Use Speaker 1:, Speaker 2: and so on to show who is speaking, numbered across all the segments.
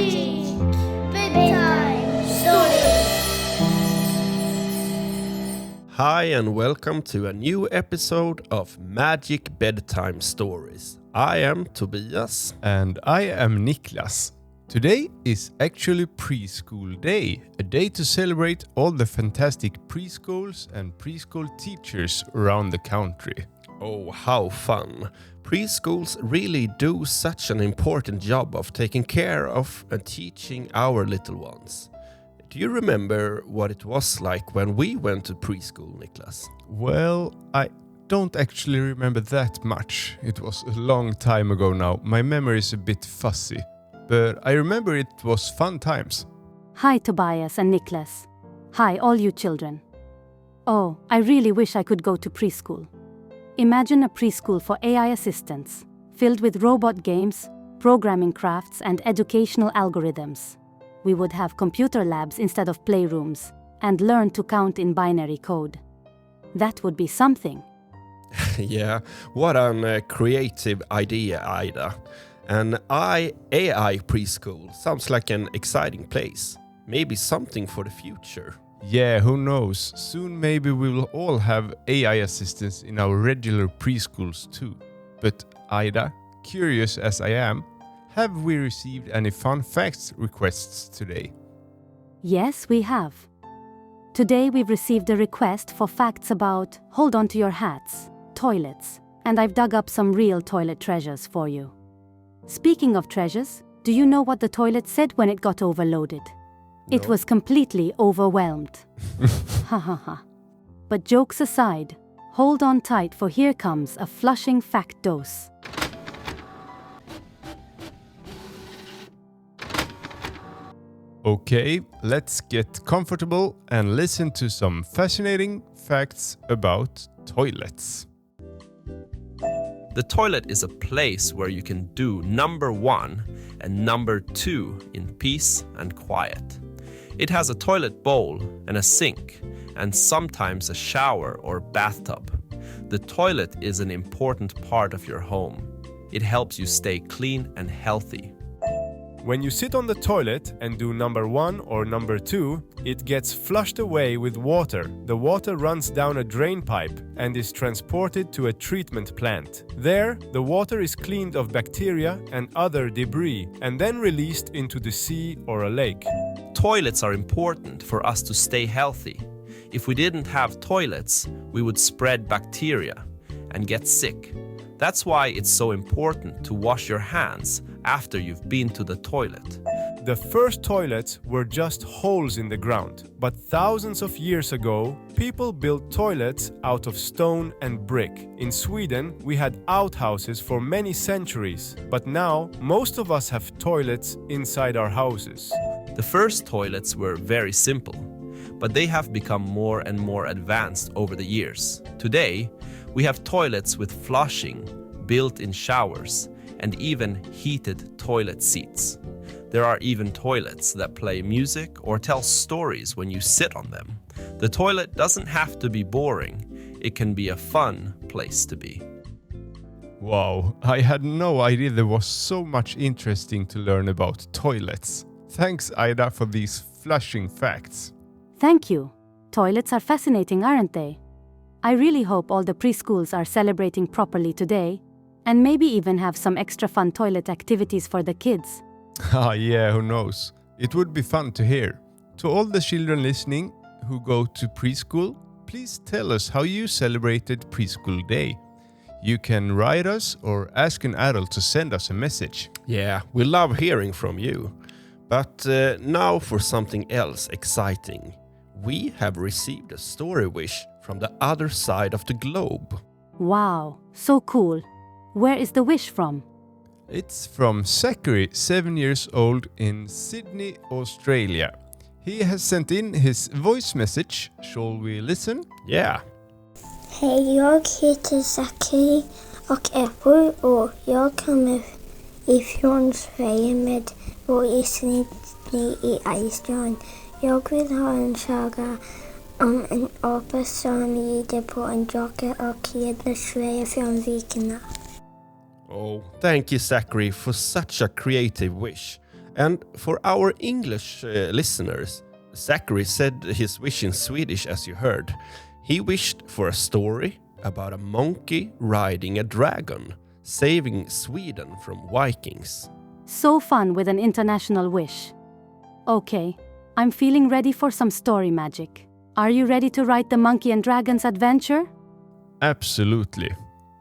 Speaker 1: Magic Bedtime Stories.
Speaker 2: Hi and welcome to a new episode of Magic Bedtime Stories. I am Tobias.
Speaker 3: And I am Niklas. Today is actually preschool day, a day to celebrate all the fantastic preschools and preschool teachers around the country.
Speaker 2: Oh, how fun! Preschools really do such an important job of taking care of and teaching our little ones. Do you remember what it was like when we went to preschool, Niklas?
Speaker 3: Well, I don't actually remember that much. It was a long time ago now. My memory is a bit fuzzy. But I remember it was fun times.
Speaker 4: Hi, Tobias and Niklas. Hi, all you children. Oh, I really wish I could go to preschool. Imagine a preschool for AI assistants, filled with robot games, programming crafts, and educational algorithms. We would have computer labs instead of playrooms, and learn to count in binary code. That would be something.
Speaker 2: Yeah, what a creative idea, Aida. An AI preschool sounds like an exciting place. Maybe something for the future.
Speaker 3: Yeah, who knows? Soon maybe we will all have AI assistants in our regular preschools too. But Aida, curious as I am, have we received any fun facts requests today?
Speaker 4: Yes, we have. Today we've received a request for facts about, hold on to your hats, toilets, and I've dug up some real toilet treasures for you. Speaking of treasures, do you know what the toilet said when it got overloaded?
Speaker 2: No.
Speaker 4: It was completely overwhelmed. Ha ha ha. But jokes aside, hold on tight for here comes a flushing fact dose.
Speaker 3: Okay, let's get comfortable and listen to some fascinating facts about toilets.
Speaker 2: The toilet is a place where you can do number 1 and number 2 in peace and quiet. It has a toilet bowl and a sink, and sometimes a shower or bathtub. The toilet is an important part of your home. It helps you stay clean and healthy.
Speaker 3: When you sit on the toilet and do number 1 or number 2, it gets flushed away with water. The water runs down a drain pipe and is transported to a treatment plant. There, the water is cleaned of bacteria and other debris and then released into the sea or a lake.
Speaker 2: Toilets are important for us to stay healthy. If we didn't have toilets, we would spread bacteria and get sick. That's why it's so important to wash your hands after you've been to the toilet.
Speaker 3: The first toilets were just holes in the ground, but thousands of years ago, people built toilets out of stone and brick. In Sweden, we had outhouses for many centuries, but now most of us have toilets inside our houses.
Speaker 2: The first toilets were very simple, but they have become more and more advanced over the years. Today, we have toilets with flushing, built-in showers, and even heated toilet seats. There are even toilets that play music or tell stories when you sit on them. The toilet doesn't have to be boring. It can be a fun place to be.
Speaker 3: Wow, I had no idea there was so much interesting to learn about toilets. Thanks, Aida, for these flushing facts.
Speaker 4: Thank you. Toilets are fascinating, aren't they? I really hope all the preschools are celebrating properly today, and maybe even have some extra fun toilet activities for the kids.
Speaker 3: Ah, yeah, who knows? It would be fun to hear. To all the children listening who go to preschool, please tell us how you celebrated preschool day. You can write us or ask an adult to send us a message.
Speaker 2: Yeah, we love hearing from you. But now for something else exciting. We have received a story wish from the other side of the globe.
Speaker 4: Wow, so cool. Where is the wish from?
Speaker 3: It's from Zachary, 7 years old, in Sydney, Australia. He has sent in his voice message. Shall we listen?
Speaker 2: Yeah.
Speaker 1: Hej, jag heter Zachary och är 7 år. Jag kommer ifrån Sverige med vår i Sydney i Iceland. Jag vill ha en saga om en apa som rider på en drake och räddar Sverige från vikingarna.
Speaker 2: Oh, thank you, Zachary, for such a creative wish. And for our English listeners, Zachary said his wish in Swedish, as you heard. He wished for a story about a monkey riding a dragon, saving Sweden from Vikings.
Speaker 4: So fun with an international wish. Okay, I'm feeling ready for some story magic. Are you ready to write the Monkey and Dragon's adventure?
Speaker 3: Absolutely.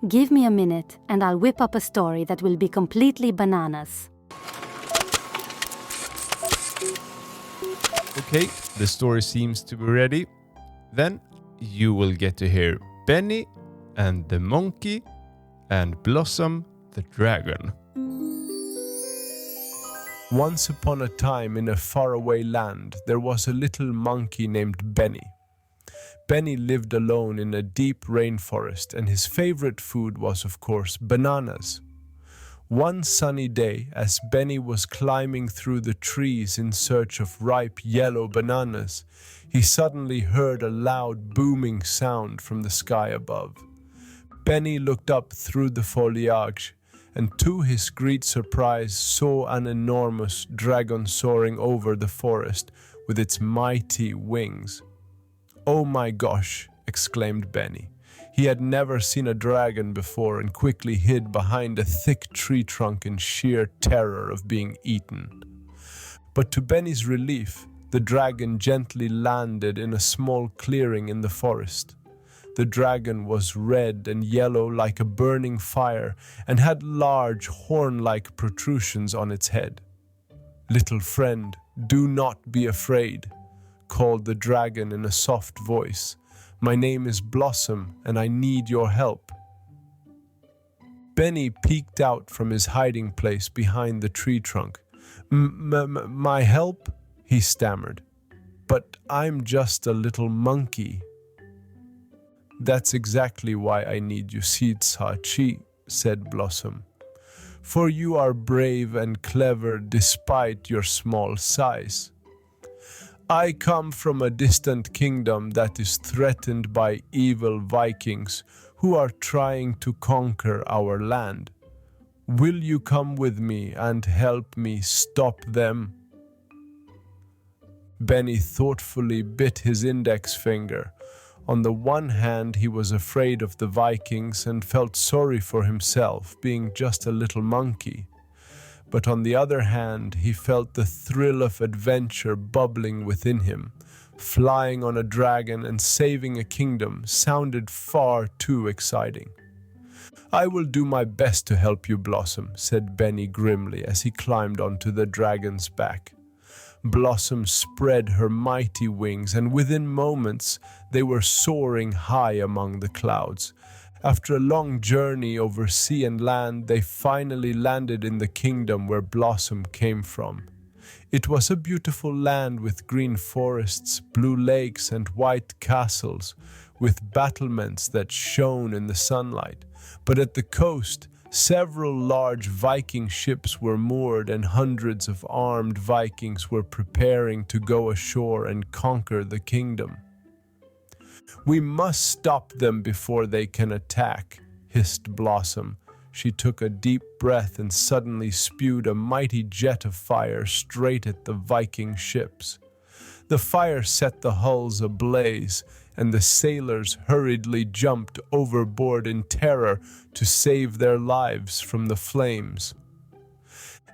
Speaker 4: Give me a minute and I'll whip up a story that will be completely bananas.
Speaker 3: Okay, the story seems to be ready. Then you will get to hear Benny and the monkey and Blossom the dragon. Once upon a time in a faraway land, there was a little monkey named Benny. Benny lived alone in a deep rainforest, and his favorite food was, of course, bananas. One sunny day, as Benny was climbing through the trees in search of ripe yellow bananas, he suddenly heard a loud booming sound from the sky above. Benny looked up through the foliage and to his great surprise saw an enormous dragon soaring over the forest with its mighty wings. "Oh my gosh," exclaimed Benny. He had never seen a dragon before and quickly hid behind a thick tree trunk in sheer terror of being eaten. But to Benny's relief, the dragon gently landed in a small clearing in the forest. The dragon was red and yellow like a burning fire and had large horn-like protrusions on its head. "Little friend, do not be afraid," called the dragon in a soft voice. "My name is Blossom and I need your help." Benny peeked out from his hiding place behind the tree trunk. My help?" he stammered. "But I'm just a little monkey." "That's exactly why I need you, Zachary," said Blossom. "For you are brave and clever despite your small size. I come from a distant kingdom that is threatened by evil Vikings who are trying to conquer our land. Will you come with me and help me stop them?" Benny thoughtfully bit his index finger. On the one hand, he was afraid of the Vikings and felt sorry for himself, being just a little monkey. But on the other hand, he felt the thrill of adventure bubbling within him. Flying on a dragon and saving a kingdom sounded far too exciting. "I will do my best to help you, Blossom," said Benny grimly as he climbed onto the dragon's back. Blossom spread her mighty wings, and within moments they were soaring high among the clouds. After a long journey over sea and land, they finally landed in the kingdom where Blossom came from. It was a beautiful land with green forests, blue lakes, and white castles, with battlements that shone in the sunlight. But at the coast, several large Viking ships were moored and hundreds of armed Vikings were preparing to go ashore and conquer the kingdom. "We must stop them before they can attack," hissed Blossom. She took a deep breath and suddenly spewed a mighty jet of fire straight at the Viking ships. The fire set the hulls ablaze, and the sailors hurriedly jumped overboard in terror to save their lives from the flames.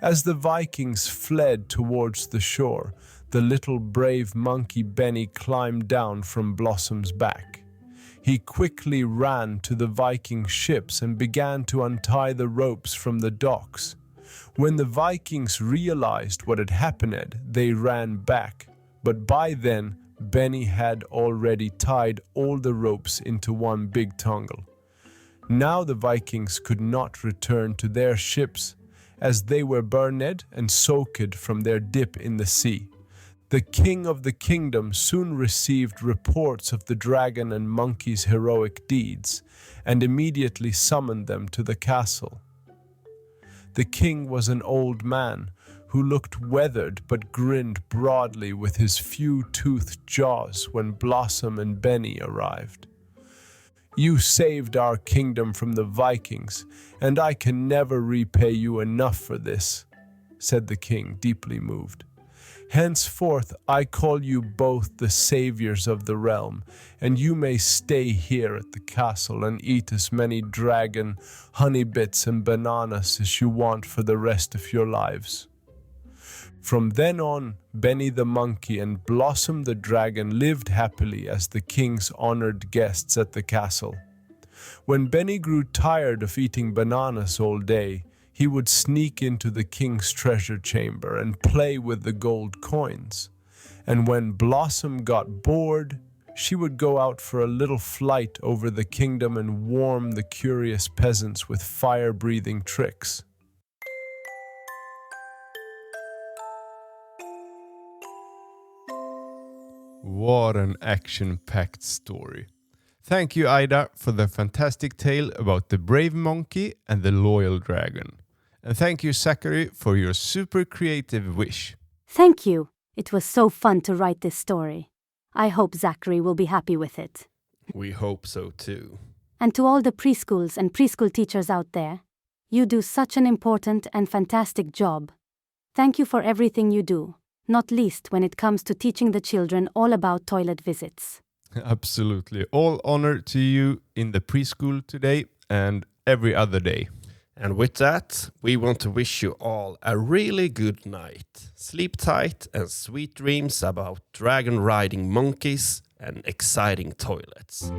Speaker 3: As the Vikings fled towards the shore, the little brave monkey Benny climbed down from Blossom's back. He quickly ran to the Viking ships and began to untie the ropes from the docks. When the Vikings realized what had happened, they ran back, but by then Benny had already tied all the ropes into one big tangle. Now the Vikings could not return to their ships, as they were burned and soaked from their dip in the sea. The king of the kingdom soon received reports of the dragon and monkey's heroic deeds, and immediately summoned them to the castle. The king was an old man who looked weathered but grinned broadly with his few-toothed jaws when Blossom and Benny arrived. "You saved our kingdom from the Vikings, and I can never repay you enough for this," said the king, deeply moved. "Henceforth I call you both the saviors of the realm, and you may stay here at the castle and eat as many dragon honey bits and bananas as you want for the rest of your lives." From then on, Benny the monkey and Blossom the dragon lived happily as the king's honored guests at the castle. When Benny grew tired of eating bananas all day, he would sneak into the king's treasure chamber and play with the gold coins. And when Blossom got bored, she would go out for a little flight over the kingdom and warm the curious peasants with fire-breathing tricks. What an action-packed story. Thank you, Aida, for the fantastic tale about the brave monkey and the loyal dragon. And thank you, Zachary, for your super creative wish.
Speaker 4: Thank you. It was so fun to write this story. I hope Zachary will be happy with it.
Speaker 2: We hope so too.
Speaker 4: And to all the preschools and preschool teachers out there, you do such an important and fantastic job. Thank you for everything you do, not least when it comes to teaching the children all about toilet visits.
Speaker 3: Absolutely. All honor to you in the preschool today and every other day.
Speaker 2: And with that, we want to wish you all a really good night. Sleep tight and sweet dreams about dragon riding monkeys and exciting toilets.